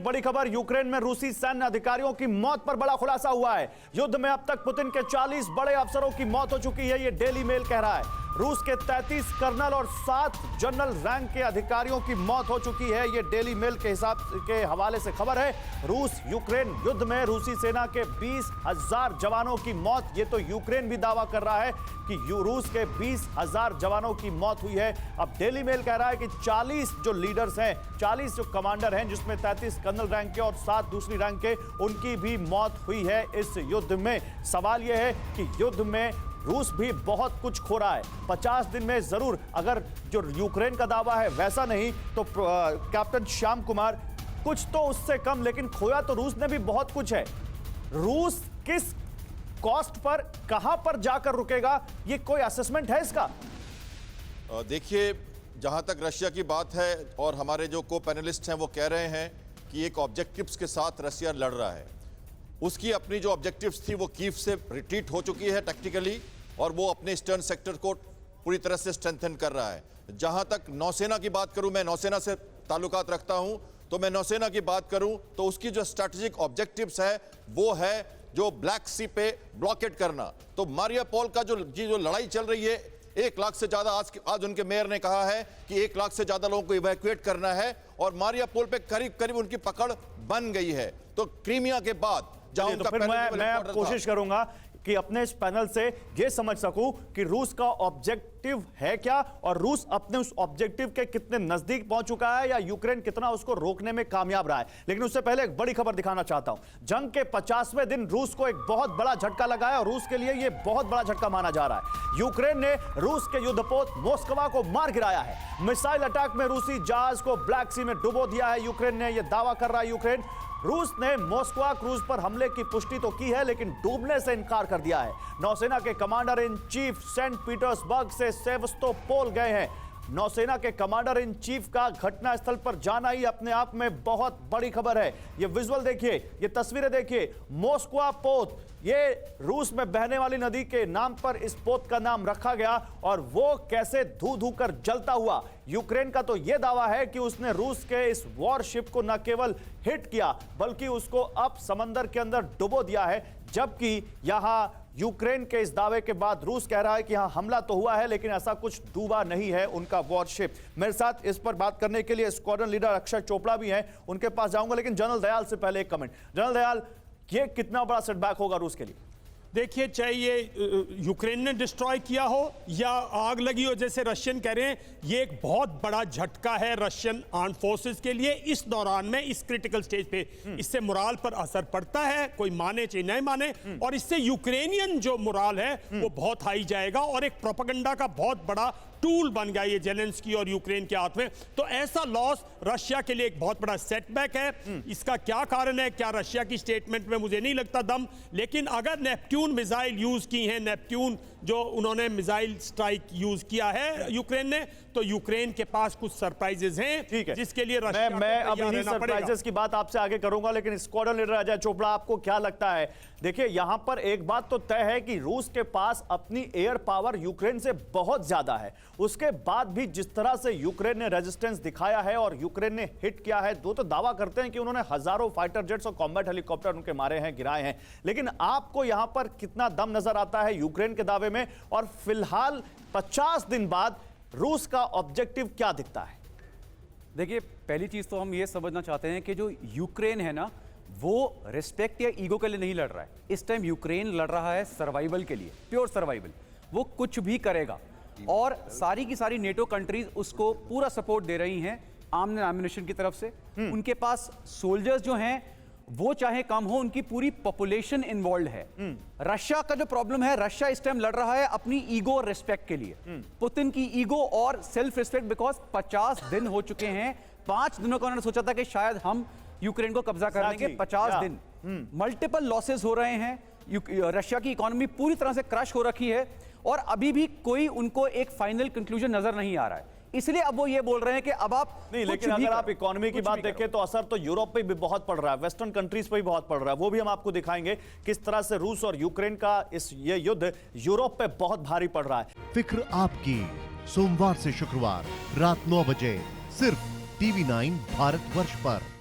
बड़ी खबर, यूक्रेन में रूसी सैन्य अधिकारियों की मौत पर बड़ा खुलासा हुआ है। युद्ध में अब तक पुतिन के 40 बड़े अफसरों की मौत हो चुकी है, ये डेली मेल कह रहा है। रूस के 33 कर्नल और 7 जनरल रैंक के अधिकारियों की मौत हो चुकी है, ये डेली मेल के हिसाब के हवाले से खबर है। रूस यूक्रेन युद्ध में रूसी सेना के 20,000 जवानों की मौत, ये तो यूक्रेन भी दावा कर रहा है कि रूस के 20,000 जवानों की मौत हुई है। अब डेली मेल कह रहा है कि 40 जो लीडर्स हैं, 40 जो कमांडर हैं, जिसमें 33 कर्नल रैंक के और 7 दूसरी रैंक के, उनकी भी मौत हुई है इस युद्ध में। सवाल यह है कि युद्ध में रूस भी बहुत कुछ खो रहा है। 50 दिन में जरूर, अगर जो यूक्रेन का दावा है वैसा नहीं तो कैप्टन श्याम कुमार कुछ तो उससे कम, लेकिन खोया तो रूस ने भी बहुत कुछ है। रूस किस कॉस्ट पर, कहां पर जाकर रुकेगा, ये कोई असेसमेंट है इसका? देखिए, जहां तक रशिया की बात है और हमारे जो को पैनलिस्ट हैं वो कह रहे हैं कि एक ऑब्जेक्टिव्स के साथ रशिया लड़ रहा है। उसकी अपनी जो ऑब्जेक्टिव्स थी वो कीव से रिट्रीट हो चुकी है टैक्टिकली, और वो अपने ईस्टर्न सेक्टर को पूरी तरह से स्ट्रेंथन कर रहा है। जहां तक नौसेना की बात करूं, मैं नौसेना से ताल्लुकात रखता हूं, तो मैं नौसेना की बात करूं तो उसकी जो स्ट्रैटेजिक ऑब्जेक्टिव्स है वो है जो ब्लैक सी पे ब्लॉकेट करना। तो मारियापोल का जो लड़ाई चल रही है, 1 लाख से ज्यादा, आज उनके मेयर ने कहा है कि 1 लाख से ज्यादा लोगों को इवैक्यूएट करना है, और मारियापोल पे करीब करीब उनकी पकड़ बन गई है। तो क्रीमिया के बाद तो फिर मैं कोशिश करूंगा कि अपने इस पैनल से यह समझ सकूं कि रूस का ऑब्जेक्टिव है क्या, और रूस अपने उस ऑब्जेक्टिव के कितने नजदीक पहुंच चुका है, या यूक्रेन कितना उसको रोकने में कामयाब रहा है। लेकिन उससे पहले एक बड़ी खबर दिखाना चाहता हूं। जंग के 50वें दिन रूस को एक बहुत बड़ा झटका लगा है, और रूस के लिए यह बहुत बड़ा झटका माना जा रहा है। यूक्रेन ने रूस के युद्धपोत मोस्कवा को मार गिराया है। मिसाइल अटैक में रूसी जहाज को ब्लैक सी में डुबो दिया है यूक्रेन ने, यह दावा कर रहा है यूक्रेन। रूस ने मोस्कवा क्रूज पर हमले की पुष्टि तो की है, लेकिन डूबने से इनकार कर दिया है। नौसेना के commander in chief Saint Petersburg से सेवस्तोपोल गए हैं। नौसेना के कमांडर इन चीफ का घटनास्थल पर जाना ही अपने आप में बहुत बड़ी खबर है। ये विजुअल देखिए, ये तस्वीरें देखिए। मोस्कवा पोत, ये रूस में बहने वाली नदी के नाम पर इस पोत का नाम रखा गया, और वो कैसे धू धू कर जलता हुआ। यूक्रेन का तो यह दावा है कि उसने रूस के इस वॉरशिप को न केवल हिट किया, बल्कि उसको अब समंदर के अंदर डुबो दिया है। जबकि यहां यूक्रेन के इस दावे के बाद रूस कह रहा है कि हां, हमला तो हुआ है, लेकिन ऐसा कुछ डूबा नहीं है उनका वॉरशिप। मेरे साथ इस पर बात करने के लिए स्क्वाड्रन लीडर अक्षय चोपड़ा भी हैं, उनके पास जाऊंगा। लेकिन जनरल दयाल से पहले एक कमेंट। जनरल दयाल, ये कितना बड़ा सेटबैक होगा रूस के लिए? देखिए, चाहे ये यूक्रेन ने डिस्ट्रॉय किया हो या आग लगी हो, जैसे रशियन कह रहे हैं, ये एक बहुत बड़ा झटका है रशियन आर्म फोर्सेस के लिए इस दौरान में, इस क्रिटिकल स्टेज पे। इससे मोराल पर असर पड़ता है, कोई माने चाहे नहीं माने, और इससे यूक्रेनियन जो मोराल है वो बहुत हाई जाएगा, और एक प्रोपेगेंडा का बहुत बड़ा टूल बन गया ये जेलेंस्की और यूक्रेन के हाथ में। तो ऐसा लॉस रशिया के लिए एक बहुत बड़ा सेटबैक है। इसका क्या कारण है, क्या रशिया की स्टेटमेंट में मुझे नहीं लगता दम, लेकिन अगर नेपट्यून मिसाइल यूज की है, नेपट्यून जो उन्होंने मिसाइल स्ट्राइक यूज किया है यूक्रेन ने, तो यूक्रेन के पास कुछ सरप्राइजेस हैं। ठीक है, जिसके लिए रशिया मैं अब इन्हीं सरप्राइजेस की बात आपसे आगे करूंगा, लेकिन स्क्वाड्रन लीडर अजय चोपड़ा, आपको क्या लगता है? देखिए, यहां पर एक बात तो तय है कि रूस के पास अपनी एयर पावर यूक्रेन से बहुत ज्यादा है। उसके बाद भी जिस तरह से यूक्रेन ने रेजिस्टेंस दिखाया है और यूक्रेन ने हिट किया है, तो दावा करते हैं कि उन्होंने हजारों फाइटर जेट्स और कॉम्बैट हेलीकॉप्टर उनके मारे हैं, गिराए हैं। लेकिन आपको यहां पर कितना दम नजर आता है यूक्रेन के दावे में, और फिलहाल 50 दिन बाद रूस का ऑब्जेक्टिव क्या दिखता है? देखिए, पहली चीज तो हम ये समझना चाहते हैं कि जो यूक्रेन है ना, वो रिस्पेक्ट या ईगो के लिए नहीं लड़ रहा है। इस टाइम यूक्रेन लड़ रहा है सर्वाइवल के लिए, प्योर सर्वाइवल। वो कुछ भी करेगा, और सारी की सारी नेटो कंट्रीज उसको पूरा सपोर्ट दे रही हैं आर्म एम्युनिशन की तरफ से। उनके पास सोल्जर्स जो हैं वो चाहे कम हो, उनकी पूरी पॉपुलेशन इन्वॉल्व है। रशिया का जो प्रॉब्लम है, रशिया इस टाइम लड़ रहा है अपनी ईगो और रिस्पेक्ट के लिए, पुतिन की ईगो और सेल्फ रिस्पेक्ट, बिकॉज 50 दिन हो चुके हैं। 5 दिनों का उन्होंने सोचा था कि शायद हम यूक्रेन को कब्जा कर लेंगे। 50 दिन, मल्टीपल लॉसेस हो रहे हैं। रशिया की इकोनॉमी पूरी तरह से क्रश हो रखी है, और अभी भी कोई उनको एक फाइनल कंक्लूजन नजर नहीं आ रहा है। इसलिए अब वो ये बोल रहे हैं कि अब आप नहीं, लेकिन अगर आप इकोनॉमी की बात देखें तो असर तो यूरोप पे भी बहुत पड़ रहा है, वेस्टर्न कंट्रीज पे भी बहुत पड़ रहा है। वो भी हम आपको दिखाएंगे किस तरह से रूस और यूक्रेन का ये युद्ध यूरोप पे बहुत भारी पड़ रहा है। फिक्र आपकी, सोमवार से शुक्रवार रात 9 बजे सिर्फ TV9 भारतवर्ष पर।